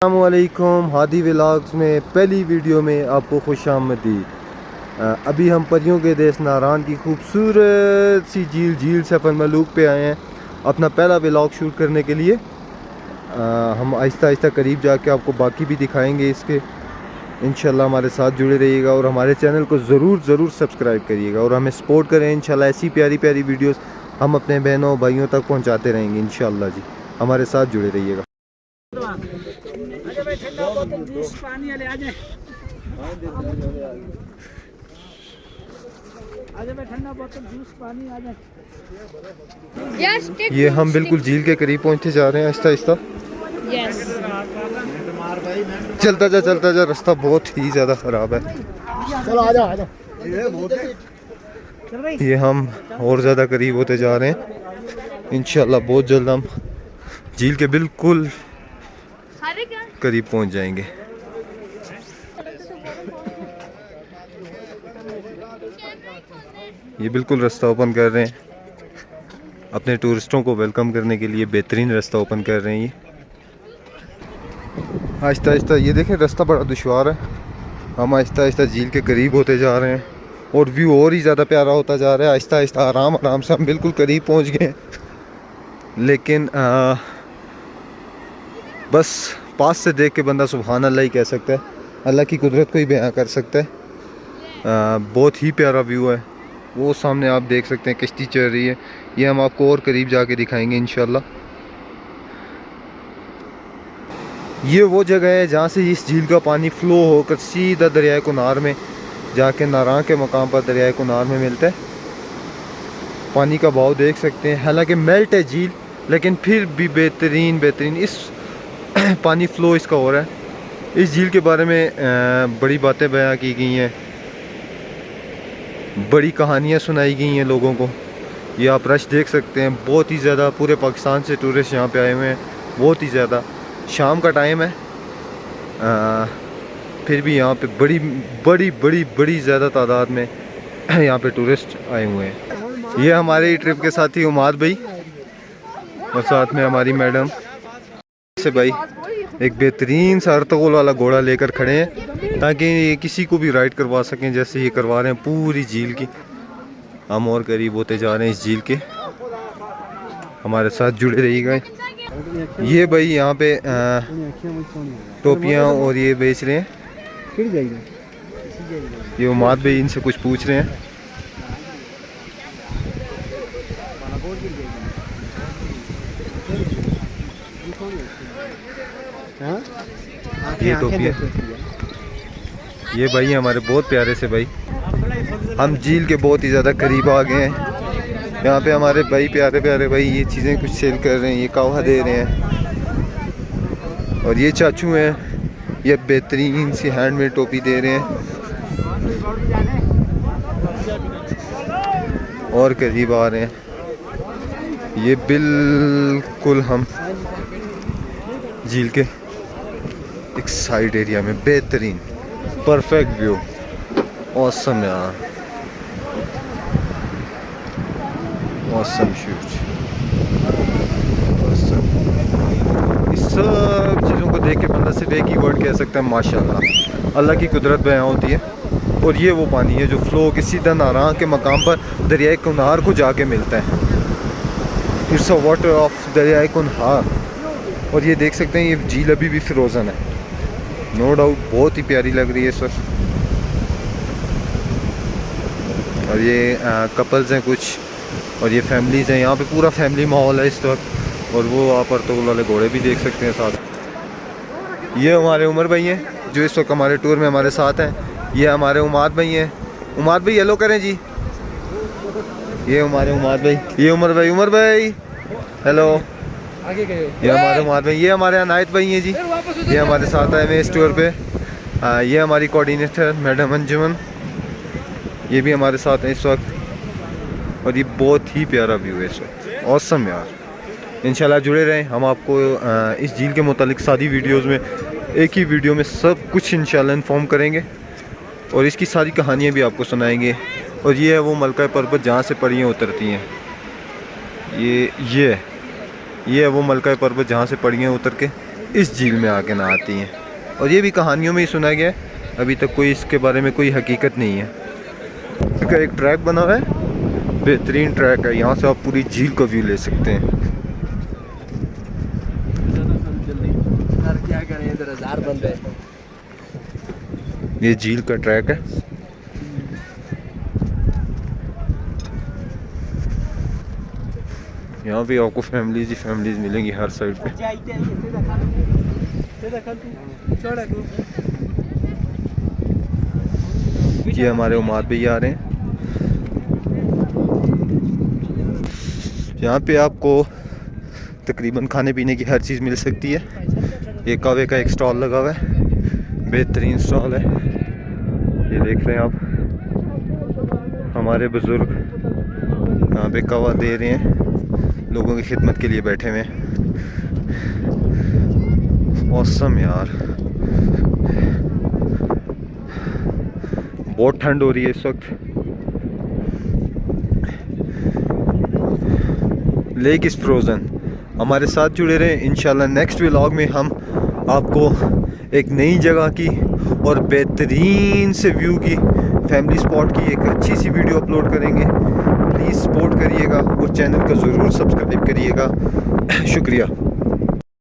अस्सलामुअलैकुम, हादी व्लॉग्स में पहली वीडियो में आपको खुशामदीद। अभी हम परियों के देश नारान की खूबसूरत सी झील सफ़र मलूक पे आए हैं अपना पहला व्लॉग शूट करने के लिए। हम आहिस्ता आहिस्ता करीब जाके आपको बाकी भी दिखाएंगे इसके। इंशाल्लाह हमारे साथ जुड़े रहिएगा और हमारे चैनल को ज़रूर सब्सक्राइब करिएगा और हमें सपोर्ट करें। इंशाल्लाह ऐसी प्यारी प्यारी वीडियोस हम अपने बहनों भाइयों तक पहुंचाते रहेंगे इंशाल्लाह जी। हमारे साथ जुड़े रहिएगा। ये हम बिल्कुल झील के करीब पहुंचते जा रहे हैं आहिस्ता आहिस्ता। चलता जा, रास्ता बहुत ही ज़्यादा ख़राब है। चलो आजा। ये हम और ज़्यादा करीब होते जा रहे हैं। इंशाल्लाह बहुत जल्द हम झील के बिल्कुल करीब पहुंच जाएंगे। ये बिल्कुल रास्ता ओपन कर रहे हैं अपने टूरिस्टों को वेलकम करने के लिए। बेहतरीन रास्ता ओपन कर रहे हैं ये आहिस्ता आहिस्ता। ये देखें रास्ता बड़ा दुश्वार है। हम आहिस्ता आहिस्ता झील के करीब होते जा रहे हैं और व्यू और ही ज़्यादा प्यारा होता जा रहा है। आहिस्ता आहिस्ता आराम से हम बिल्कुल करीब पहुंच गए। लेकिन बस पास से देख के बंदा सुभान अल्लाह ही कह सकता है। अल्लाह की कुदरत को ही बयां कर सकता है। बहुत ही प्यारा व्यू है। वो सामने आप देख सकते हैं किश्ती चल रही है। ये हम आपको और करीब जाके दिखाएंगे इंशाल्लाह। ये वो जगह है जहाँ से इस झील का पानी फ्लो होकर सीधा दरियाए कुनार में जाके नारां के मकाम पर दरियाए कुनार में मिलता है। पानी का बहाव देख सकते हैं। हालांकि मेल्ट है झील लेकिन फिर भी बेहतरीन इस पानी फ्लो इसका हो रहा है। इस झील के बारे में बड़ी बातें बयां की गई हैं, बड़ी कहानियाँ सुनाई गई हैं लोगों को। ये आप रश देख सकते हैं। बहुत ही ज़्यादा पूरे पाकिस्तान से टूरिस्ट यहाँ पे आए हुए हैं। बहुत ही ज़्यादा शाम का टाइम है फिर भी यहाँ पे बड़ी ज़्यादा तादाद में यहाँ पे टूरिस्ट आए हुए हैं। ये हमारे ट्रिप के साथी उमाद भाई और साथ में हमारी मैडम से भाई एक बेहतरीन सा अर्तगोल वाला घोड़ा लेकर खड़े हैं ताकि किसी को भी राइड करवा सकें जैसे ये करवा रहे हैं पूरी झील की। हम और करीब होते जा रहे हैं इस झील के। हमारे साथ जुड़े रहिएगा। ये भाई यहाँ पे टोपियाँ और ये बेच रहे हैं। ये उमाद भाई इनसे कुछ पूछ रहे हैं। ये टोपियाँ ये भाई हमारे बहुत प्यारे से भाई। हम झील के बहुत ही ज़्यादा करीब आ गए हैं। यहाँ पे हमारे भाई प्यारे भाई ये चीज़ें कुछ सेल कर रहे हैं। ये कावा दे रहे हैं और ये चाचू हैं ये बेहतरीन सी हैंडमेड टोपी दे रहे हैं। और करीब आ रहे हैं। ये बिल्कुल हम झील के एक साइड एरिया में बेहतरीन परफेक्ट व्यू। ऑसम यार, ऑसम शूट। इस सब चीज़ों को देख के बंदा सिर्फ एक ही वर्ड कह सकता है माशाल्लाह। अल्लाह की कुदरत बयां होती है। और ये वो पानी है जो फ्लो के सीधा नारां के मकाम पर दरियाए कुनहार को जाके मिलता है। इट्स अ वाटर ऑफ दरियाए कुनहार। और ये देख सकते हैं ये झील अभी भी फ्रोज़न है। नो डाउट बहुत ही प्यारी लग रही है सर। और ये कपल्स हैं कुछ और ये फैमिलीज़ हैं। यहाँ पे पूरा फैमिली माहौल है इस वक्त। और वो आप अर्तुगरुल वाले घोड़े भी देख सकते हैं साथ। ये हमारे उमर भाई हैं जो इस वक्त हमारे टूर में हमारे साथ हैं। ये हमारे उमाद भाई हैं। उमाद भाई हेलो करें जी। ये हमारे उमाद भाई, ये उमर भाई हेलो। ये हमारे उमाद भाई, ये हमारे अनायत भाई हैं जी। ये हमारे साथ आए हुए इस टूर पे। ये हमारी कोऑर्डिनेटर मैडम अंजुमन, ये भी हमारे साथ हैं इस वक्त। और ये बहुत ही प्यारा व्यू है इस वक्त। ऑसम यार। इंशाल्लाह जुड़े रहें। हम आपको इस झील के मुतालिक सारी वीडियोस में एक ही वीडियो में सब कुछ इंशाल्लाह इन्फॉर्म करेंगे और इसकी सारी कहानियाँ भी आपको सुनाएंगे। और ये है वो मलका पर्वत जहाँ से परियाँ उतरती हैं। ये है वो मलका पर्वत जहाँ से परियाँ उतर के इस झील में आके नहाती हैं। और ये भी कहानियों में ही सुना गया है, अभी तक कोई इसके बारे में कोई हकीकत नहीं है। इसका एक ट्रैक बना हुआ है, बेहतरीन ट्रैक है, यहाँ से आप पूरी झील का व्यू ले सकते हैं। क्या करें, इधर 1000 बंद है। ये झील का ट्रैक है। यहाँ भी आपको फैमिलीज ही फैमिलीज मिलेंगी हर साइड पे। ये हमारे उमार भी आ रहे हैं। यहाँ पे आपको तकरीबन खाने पीने की हर चीज़ मिल सकती है। ये कवे का एक स्टॉल लगा हुआ है, बेहतरीन स्टॉल है। ये देख रहे हैं आप, हमारे बुज़ुर्ग यहाँ पे कवा दे रहे हैं, लोगों की खिदमत के लिए बैठे हुए हैं। मौसम यार बहुत ठंड हो रही है इस वक्त। Lake is frozen. हमारे साथ जुड़े रहें, इंशाल्लाह नेक्स्ट व्लॉग में हम आपको एक नई जगह की और बेहतरीन से व्यू की फैमिली स्पॉट की एक अच्छी सी वीडियो अपलोड करेंगे। प्लीज़ सपोर्ट करिएगा और चैनल को ज़रूर सब्सक्राइब करिएगा। शुक्रिया।